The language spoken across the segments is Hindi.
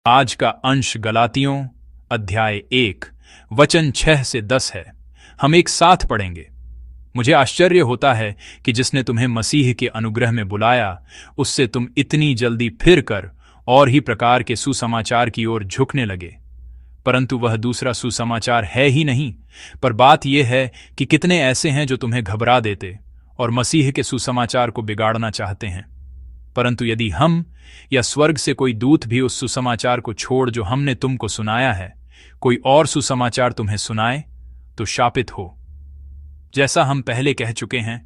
आज का अंश गलातियों अध्याय 1 वचन 6 से 10 है। हम एक साथ पढ़ेंगे। मुझे आश्चर्य होता है कि जिसने तुम्हें मसीह के अनुग्रह में बुलाया उससे तुम इतनी जल्दी फिर कर और ही प्रकार के सुसमाचार की ओर झुकने लगे, परंतु वह दूसरा सुसमाचार है ही नहीं। पर बात यह है कि कितने ऐसे हैं जो तुम्हें घबरा देते और मसीह के सुसमाचार को बिगाड़ना चाहते हैं। परंतु यदि हम या स्वर्ग से कोई दूत भी उस सुसमाचार को छोड़ जो हमने तुमको सुनाया है, कोई और सुसमाचार तुम्हें सुनाए, तो शापित हो। जैसा हम पहले कह चुके हैं,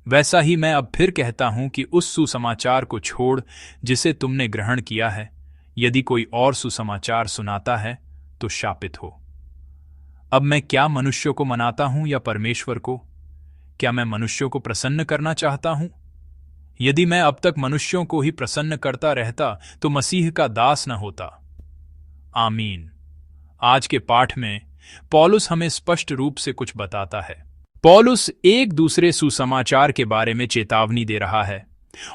वैसा ही मैं अब फिर कहता हूं कि उस सुसमाचार को छोड़ जिसे तुमने ग्रहण किया है, यदि कोई और सुसमाचार सुनाता है तो शापित हो। अब मैं क्या मनुष्यों को मनाता हूं या परमेश्वर को? क्या मैं मनुष्यों को प्रसन्न करना चाहता हूं? यदि मैं अब तक मनुष्यों को ही प्रसन्न करता रहता तो मसीह का दास न होता। आमीन। आज के पाठ में पौलुस हमें स्पष्ट रूप से कुछ बताता है। पौलुस एक दूसरे सुसमाचार के बारे में चेतावनी दे रहा है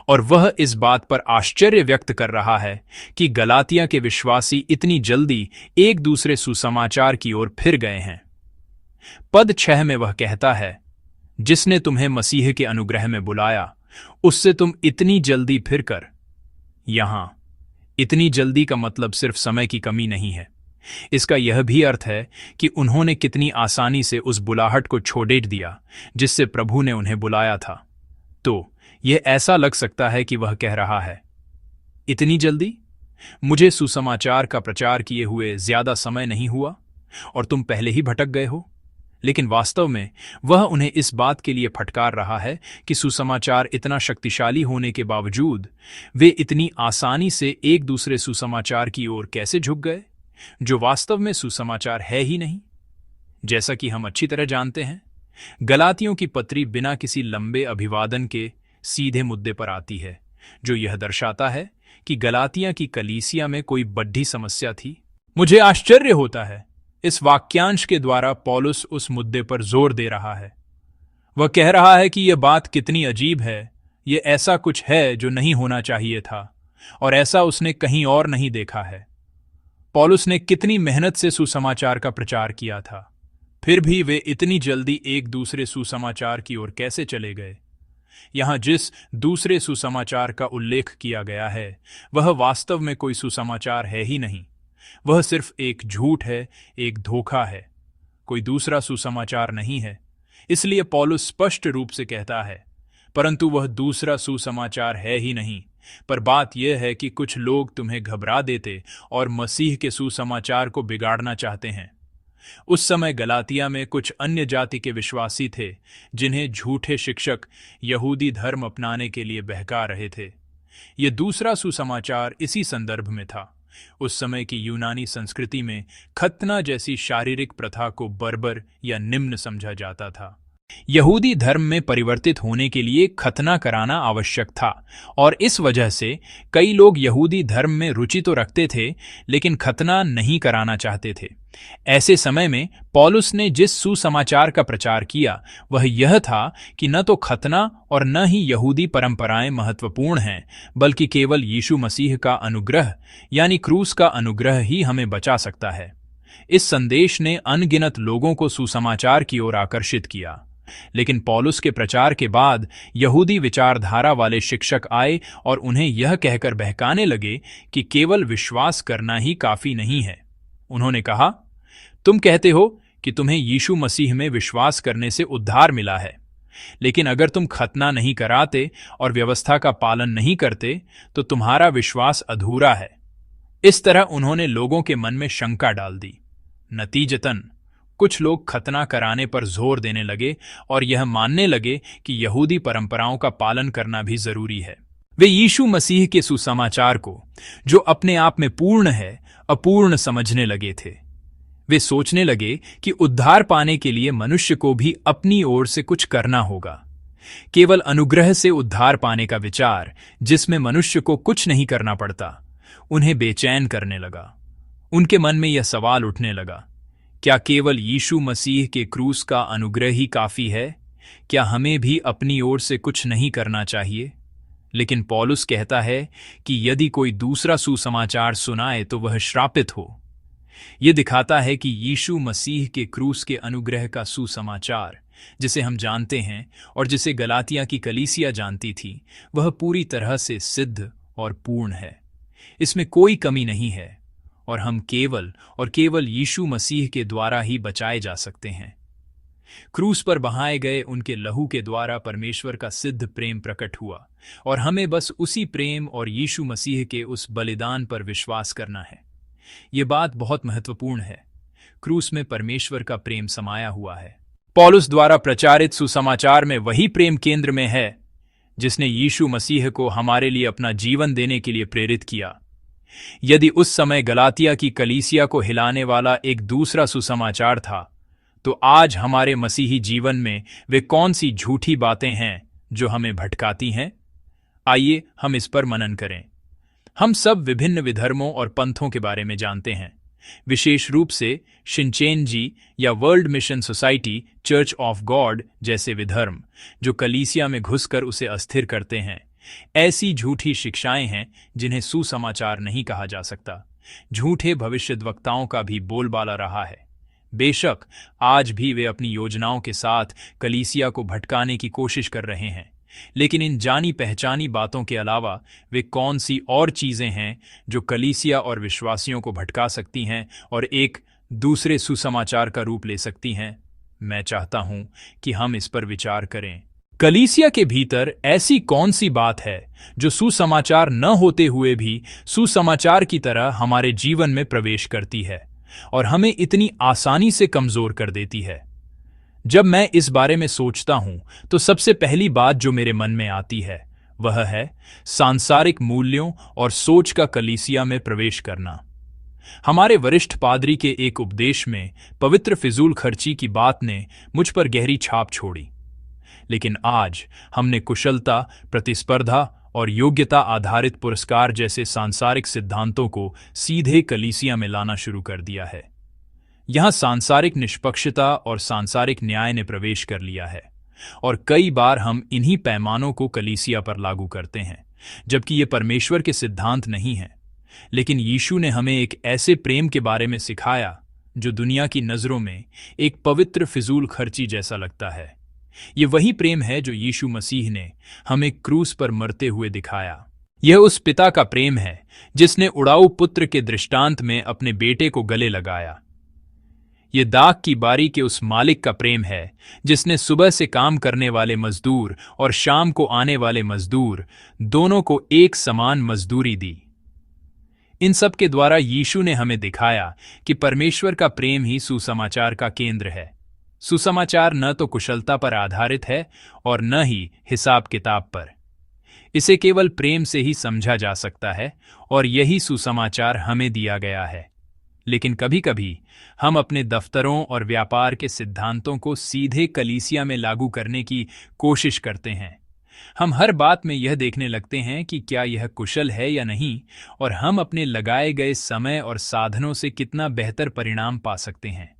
और वह इस बात पर आश्चर्य व्यक्त कर रहा है कि गलातिया के विश्वासी इतनी जल्दी एक दूसरे सुसमाचार की ओर फिर गए हैं। पद 6 में वह कहता है, जिसने तुम्हें मसीह के अनुग्रह में बुलाया उससे तुम इतनी जल्दी फिर कर। यहां इतनी जल्दी का मतलब सिर्फ समय की कमी नहीं है, इसका यह भी अर्थ है कि उन्होंने कितनी आसानी से उस बुलाहट को छोड़ दिया जिससे प्रभु ने उन्हें बुलाया था। तो यह ऐसा लग सकता है कि वह कह रहा है, इतनी जल्दी? मुझे सुसमाचार का प्रचार किए हुए ज्यादा समय नहीं हुआ और तुम पहले ही भटक गए हो। लेकिन वास्तव में वह उन्हें इस बात के लिए फटकार रहा है कि सुसमाचार इतना शक्तिशाली होने के बावजूद वे इतनी आसानी से एक दूसरे सुसमाचार की ओर कैसे झुक गए, जो वास्तव में सुसमाचार है ही नहीं। जैसा कि हम अच्छी तरह जानते हैं, गलातियों की पत्री बिना किसी लंबे अभिवादन के सीधे मुद्दे पर आती है, जो यह दर्शाता है कि गलातिया की कलीसिया में कोई बड़ी समस्या थी। मुझे आश्चर्य होता है इस वाक्यांश के द्वारा पौलुस उस मुद्दे पर जोर दे रहा है। वह कह रहा है कि यह बात कितनी अजीब है, यह ऐसा कुछ है जो नहीं होना चाहिए था और ऐसा उसने कहीं और नहीं देखा है। पौलुस ने कितनी मेहनत से सुसमाचार का प्रचार किया था, फिर भी वे इतनी जल्दी एक दूसरे सुसमाचार की ओर कैसे चले गए। यहां जिस दूसरे सुसमाचार का उल्लेख किया गया है वह वास्तव में कोई सुसमाचार है ही नहीं, वह सिर्फ एक झूठ है, एक धोखा है, कोई दूसरा सुसमाचार नहीं है। इसलिए पौलुस स्पष्ट रूप से कहता है, परंतु वह दूसरा सुसमाचार है ही नहीं। पर बात यह है कि कुछ लोग तुम्हें घबरा देते और मसीह के सुसमाचार को बिगाड़ना चाहते हैं। उस समय गलातिया में कुछ अन्य जाति के विश्वासी थे जिन्हें झूठे शिक्षक यहूदी धर्म अपनाने के लिए बहका रहे थे। यह दूसरा सुसमाचार इसी संदर्भ में था। उस समय की यूनानी संस्कृति में खतना जैसी शारीरिक प्रथा को बर्बर या निम्न समझा जाता था। यहूदी धर्म में परिवर्तित होने के लिए खतना कराना आवश्यक था और इस वजह से कई लोग यहूदी धर्म में रुचि तो रखते थे लेकिन खतना नहीं कराना चाहते थे। ऐसे समय में पौलुस ने जिस सुसमाचार का प्रचार किया वह यह था कि न तो खतना और न ही यहूदी परंपराएं महत्वपूर्ण हैं, बल्कि केवल यीशु मसीह का अनुग्रह यानी क्रूस का अनुग्रह ही हमें बचा सकता है। इस संदेश ने अनगिनत लोगों को सुसमाचार की ओर आकर्षित किया। लेकिन पौलुस के प्रचार के बाद यहूदी विचारधारा वाले शिक्षक आए और उन्हें यह कहकर बहकाने लगे कि केवल विश्वास करना ही काफी नहीं है। उन्होंने कहा, तुम कहते हो कि तुम्हें यीशु मसीह में विश्वास करने से उद्धार मिला है, लेकिन अगर तुम खतना नहीं कराते और व्यवस्था का पालन नहीं करते तो तुम्हारा विश्वास अधूरा है। इस तरह उन्होंने लोगों के मन में शंका डाल दी। नतीजतन कुछ लोग खतना कराने पर जोर देने लगे और यह मानने लगे कि यहूदी परंपराओं का पालन करना भी जरूरी है। वे यीशु मसीह के सुसमाचार को, जो अपने आप में पूर्ण है, अपूर्ण समझने लगे थे। वे सोचने लगे कि उद्धार पाने के लिए मनुष्य को भी अपनी ओर से कुछ करना होगा। केवल अनुग्रह से उद्धार पाने का विचार, जिसमें मनुष्य को कुछ नहीं करना पड़ता, उन्हें बेचैन करने लगा। उनके मन में यह सवाल उठने लगा, क्या केवल यीशु मसीह के क्रूस का अनुग्रह ही काफी है? क्या हमें भी अपनी ओर से कुछ नहीं करना चाहिए? लेकिन पौलुस कहता है कि यदि कोई दूसरा सुसमाचार सुनाए तो वह श्रापित हो। यह दिखाता है कि यीशु मसीह के क्रूस के अनुग्रह का सुसमाचार, जिसे हम जानते हैं और जिसे गलातिया की कलीसिया जानती थी, वह पूरी तरह से सिद्ध और पूर्ण है। इसमें कोई कमी नहीं है और हम केवल और केवल यीशु मसीह के द्वारा ही बचाए जा सकते हैं। क्रूस पर बहाए गए उनके लहू के द्वारा परमेश्वर का सिद्ध प्रेम प्रकट हुआ और हमें बस उसी प्रेम और यीशु मसीह के उस बलिदान पर विश्वास करना है। ये बात बहुत महत्वपूर्ण है। क्रूस में परमेश्वर का प्रेम समाया हुआ है। पौलुस द्वारा प्रचारित सुसमाचार में वही प्रेम केंद्र में है जिसने यीशु मसीह को हमारे लिए अपना जीवन देने के लिए प्रेरित किया। यदि उस समय गलातिया की कलीसिया को हिलाने वाला एक दूसरा सुसमाचार था, तो आज हमारे मसीही जीवन में वे कौन सी झूठी बातें हैं जो हमें भटकाती हैं? आइए हम इस पर मनन करें। हम सब विभिन्न विधर्मों और पंथों के बारे में जानते हैं, विशेष रूप से शिनचेन जी या world mission society, church of God जैसे विधर्म, जो कलीसिया में घुसकर उसे अस्थिर करते हैं। ऐसी झूठी शिक्षाएं हैं जिन्हें सुसमाचार नहीं कहा जा सकता। झूठे भविष्यद्वक्ताओं का भी बोलबाला रहा है। बेशक आज भी वे अपनी योजनाओं के साथ कलीसिया को भटकाने की कोशिश कर रहे हैं, लेकिन इन जानी पहचानी बातों के अलावा वे कौन सी और चीजें हैं जो कलीसिया और विश्वासियों को भटका सकती हैं और एक दूसरे सुसमाचार का रूप ले सकती हैं? मैं चाहता हूं कि हम इस पर विचार करें। कलीसिया के भीतर ऐसी कौन सी बात है जो सुसमाचार न होते हुए भी सुसमाचार की तरह हमारे जीवन में प्रवेश करती है और हमें इतनी आसानी से कमजोर कर देती है? जब मैं इस बारे में सोचता हूं तो सबसे पहली बात जो मेरे मन में आती है वह है सांसारिक मूल्यों और सोच का कलीसिया में प्रवेश करना। हमारे वरिष्ठ पादरी के एक उपदेश में पवित्र फिजूल खर्ची की बात ने मुझ पर गहरी छाप छोड़ी, लेकिन आज हमने कुशलता, प्रतिस्पर्धा और योग्यता आधारित पुरस्कार जैसे सांसारिक सिद्धांतों को सीधे कलीसिया में लाना शुरू कर दिया है। यहां सांसारिक निष्पक्षता और सांसारिक न्याय ने प्रवेश कर लिया है और कई बार हम इन्हीं पैमानों को कलीसिया पर लागू करते हैं, जबकि ये परमेश्वर के सिद्धांत नहीं हैं। लेकिन यीशु ने हमें एक ऐसे प्रेम के बारे में सिखाया जो दुनिया की नजरों में एक पवित्र फिजूल खर्ची जैसा लगता है। ये वही प्रेम है जो यीशु मसीह ने हमें क्रूस पर मरते हुए दिखाया। यह उस पिता का प्रेम है जिसने उड़ाऊ पुत्र के दृष्टांत में अपने बेटे को गले लगाया। ये दाख की बारी के उस मालिक का प्रेम है जिसने सुबह से काम करने वाले मजदूर और शाम को आने वाले मजदूर दोनों को एक समान मजदूरी दी। इन सब के द्वारा यीशु ने हमें दिखाया कि परमेश्वर का प्रेम ही सुसमाचार का केंद्र है। सुसमाचार न तो कुशलता पर आधारित है और न ही हिसाब किताब पर। इसे केवल प्रेम से ही समझा जा सकता है और यही सुसमाचार हमें दिया गया है। लेकिन कभी-कभी हम अपने दफ्तरों और व्यापार के सिद्धांतों को सीधे कलीसिया में लागू करने की कोशिश करते हैं। हम हर बात में यह देखने लगते हैं कि क्या यह कुशल है या नहीं, और हम अपने लगाए गए समय और साधनों से कितना बेहतर परिणाम पा सकते हैं।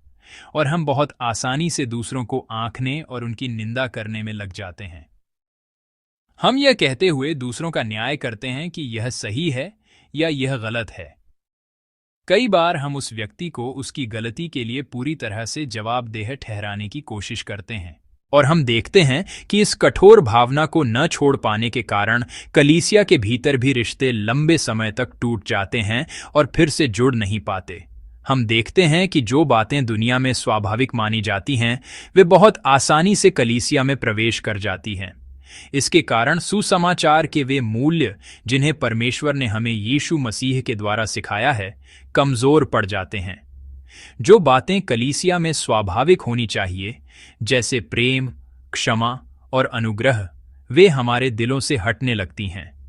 और हम बहुत आसानी से दूसरों को आंकने और उनकी निंदा करने में लग जाते हैं। हम यह कहते हुए दूसरों का न्याय करते हैं कि यह सही है या यह गलत है। कई बार हम उस व्यक्ति को उसकी गलती के लिए पूरी तरह से जवाबदेह ठहराने की कोशिश करते हैं, और हम देखते हैं कि इस कठोर भावना को न छोड़ पाने के कारण कलीसिया के भीतर भी रिश्ते लंबे समय तक टूट जाते हैं और फिर से जुड़ नहीं पाते। हम देखते हैं कि जो बातें दुनिया में स्वाभाविक मानी जाती हैं वे बहुत आसानी से कलीसिया में प्रवेश कर जाती हैं। इसके कारण सुसमाचार के वे मूल्य जिन्हें परमेश्वर ने हमें यीशु मसीह के द्वारा सिखाया है कमजोर पड़ जाते हैं। जो बातें कलीसिया में स्वाभाविक होनी चाहिए, जैसे प्रेम, क्षमा और अनुग्रह, वे हमारे दिलों से हटने लगती हैं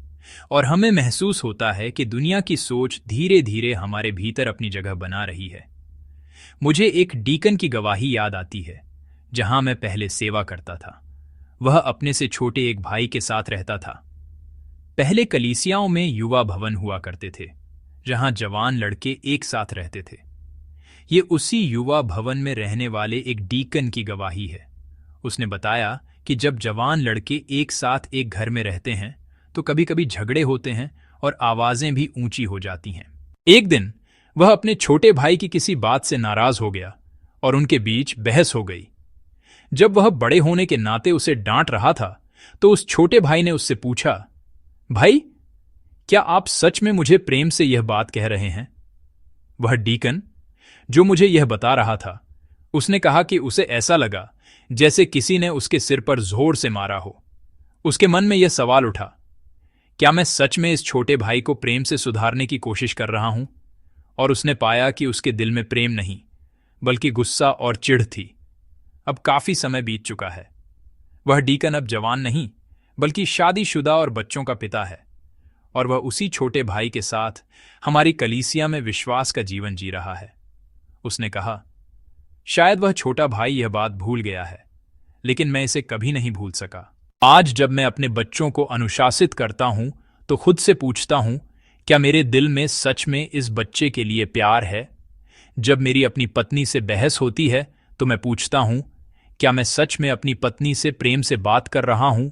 और हमें महसूस होता है कि दुनिया की सोच धीरे धीरे हमारे भीतर अपनी जगह बना रही है। मुझे एक डीकन की गवाही याद आती है जहां मैं पहले सेवा करता था। वह अपने से छोटे एक भाई के साथ रहता था। पहले कलीसियाओं में युवा भवन हुआ करते थे जहां जवान लड़के एक साथ रहते थे। ये उसी युवा भवन में रहने वाले एक डीकन की गवाही है। उसने बताया कि जब जवान लड़के एक साथ एक घर में रहते हैं तो कभी कभी झगड़े होते हैं और आवाजें भी ऊंची हो जाती हैं। एक दिन वह अपने छोटे भाई की किसी बात से नाराज हो गया और उनके बीच बहस हो गई। जब वह बड़े होने के नाते उसे डांट रहा था तो उस छोटे भाई ने उससे पूछा, भाई, क्या आप सच में मुझे प्रेम से यह बात कह रहे हैं? वह डीकन, जो मुझे यह बता रहा था, उसने कहा कि उसे ऐसा लगा जैसे किसी ने उसके सिर पर जोर से मारा हो। उसके मन में यह सवाल उठा, क्या मैं सच में इस छोटे भाई को प्रेम से सुधारने की कोशिश कर रहा हूं? और उसने पाया कि उसके दिल में प्रेम नहीं बल्कि गुस्सा और चिढ़ थी। अब काफी समय बीत चुका है। वह डीकन अब जवान नहीं बल्कि शादीशुदा और बच्चों का पिता है, और वह उसी छोटे भाई के साथ हमारी कलीसिया में विश्वास का जीवन जी रहा है। उसने कहा, शायद वह छोटा भाई यह बात भूल गया है, लेकिन मैं इसे कभी नहीं भूल सका। आज जब मैं अपने बच्चों को अनुशासित करता हूं तो खुद से पूछता हूं, क्या मेरे दिल में सच में इस बच्चे के लिए प्यार है? जब मेरी अपनी पत्नी से बहस होती है तो मैं पूछता हूं, क्या मैं सच में अपनी पत्नी से प्रेम से बात कर रहा हूं?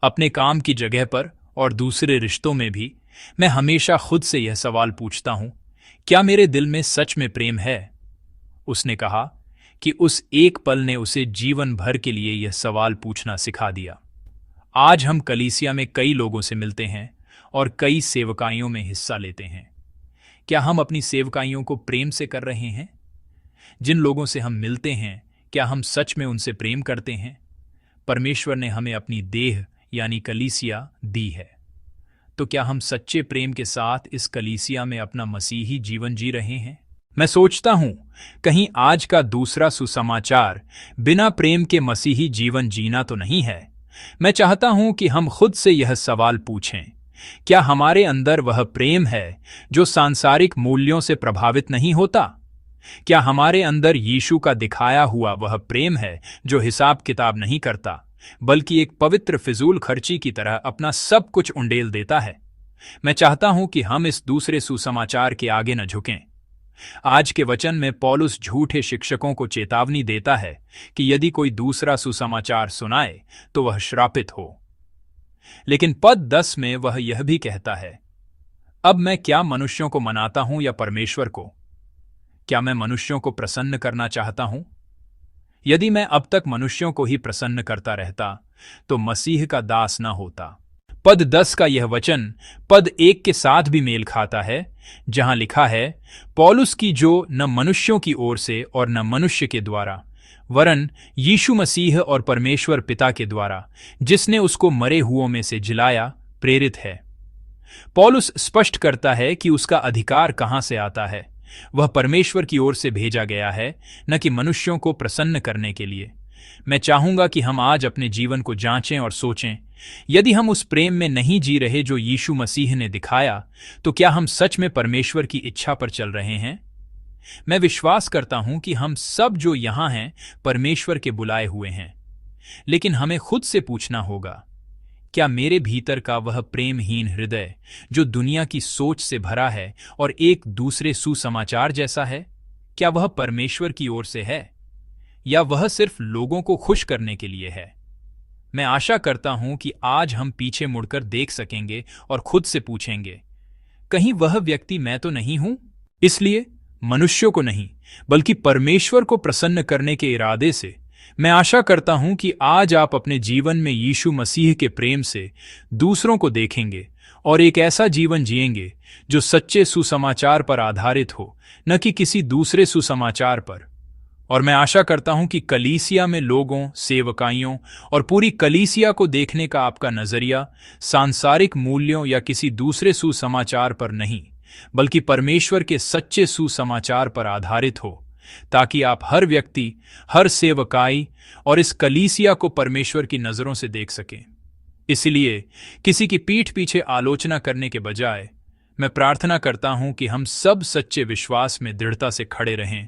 अपने काम की जगह पर और दूसरे रिश्तों में भी मैं हमेशा खुद से यह सवाल पूछता हूं, क्या मेरे दिल में सच में प्रेम है? उसने कहा कि उस एक पल ने उसे जीवन भर के लिए यह सवाल पूछना सिखा दिया। आज हम कलीसिया में कई लोगों से मिलते हैं और कई सेवकाइयों में हिस्सा लेते हैं। क्या हम अपनी सेवकाइयों को प्रेम से कर रहे हैं? जिन लोगों से हम मिलते हैं, क्या हम सच में उनसे प्रेम करते हैं? परमेश्वर ने हमें अपनी देह यानी कलीसिया दी है, तो क्या हम सच्चे प्रेम के साथ इस कलीसिया में अपना मसीही जीवन जी रहे हैं? मैं सोचता हूं, कहीं आज का दूसरा सुसमाचार बिना प्रेम के मसीही जीवन जीना तो नहीं है। मैं चाहता हूं कि हम खुद से यह सवाल पूछें, क्या हमारे अंदर वह प्रेम है जो सांसारिक मूल्यों से प्रभावित नहीं होता? क्या हमारे अंदर यीशु का दिखाया हुआ वह प्रेम है जो हिसाब किताब नहीं करता बल्कि एक पवित्र फिजूल खर्ची की तरह अपना सब कुछ उंडेल देता है? मैं चाहता हूं कि हम इस दूसरे सुसमाचार के आगे न झुकें। आज के वचन में पौलुस झूठे शिक्षकों को चेतावनी देता है कि यदि कोई दूसरा सुसमाचार सुनाए तो वह श्रापित हो। लेकिन पद 10 में वह यह भी कहता है, अब मैं क्या मनुष्यों को मनाता हूं या परमेश्वर को? क्या मैं मनुष्यों को प्रसन्न करना चाहता हूं? यदि मैं अब तक मनुष्यों को ही प्रसन्न करता रहता तो मसीह का दास न होता। पद 10 का यह वचन पद 1 के साथ भी मेल खाता है, जहां लिखा है, पौलुस की जो न मनुष्यों की ओर से और न मनुष्य के द्वारा वरन यीशु मसीह और परमेश्वर पिता के द्वारा जिसने उसको मरे हुओं में से जिलाया प्रेरित है। पौलुस स्पष्ट करता है कि उसका अधिकार कहां से आता है। वह परमेश्वर की ओर से भेजा गया है, न कि मनुष्यों को प्रसन्न करने के लिए। मैं चाहूंगा कि हम आज अपने जीवन को जांचें और सोचें, यदि हम उस प्रेम में नहीं जी रहे जो यीशु मसीह ने दिखाया, तो क्या हम सच में परमेश्वर की इच्छा पर चल रहे हैं? मैं विश्वास करता हूं कि हम सब जो यहां हैं परमेश्वर के बुलाए हुए हैं, लेकिन हमें खुद से पूछना होगा, क्या मेरे भीतर का वह प्रेमहीन हृदय जो दुनिया की सोच से भरा है और एक दूसरे सुसमाचार जैसा है, क्या वह परमेश्वर की ओर से है या वह सिर्फ लोगों को खुश करने के लिए है? मैं आशा करता हूं कि आज हम पीछे मुड़कर देख सकेंगे और खुद से पूछेंगे, कहीं वह व्यक्ति मैं तो नहीं हूं? इसलिए मनुष्यों को नहीं बल्कि परमेश्वर को प्रसन्न करने के इरादे से मैं आशा करता हूं कि आज आप अपने जीवन में यीशु मसीह के प्रेम से दूसरों को देखेंगे और एक ऐसा जीवन जिएंगे जो सच्चे सुसमाचार पर आधारित हो, न कि किसी दूसरे सुसमाचार पर। और मैं आशा करता हूं कि कलीसिया में लोगों, सेवकाइयों और पूरी कलीसिया को देखने का आपका नजरिया सांसारिक मूल्यों या किसी दूसरे सुसमाचार पर नहीं बल्कि परमेश्वर के सच्चे सुसमाचार पर आधारित हो, ताकि आप हर व्यक्ति, हर सेवकाई और इस कलीसिया को परमेश्वर की नजरों से देख सकें। इसलिए किसी की पीठ पीछे आलोचना करने के बजाय मैं प्रार्थना करता हूं कि हम सब सच्चे विश्वास में दृढ़ता से खड़े रहें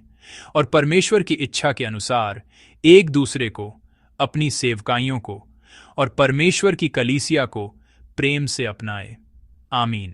और परमेश्वर की इच्छा के अनुसार एक दूसरे को, अपनी सेवकाइयों को और परमेश्वर की कलीसिया को प्रेम से अपनाएं। आमीन।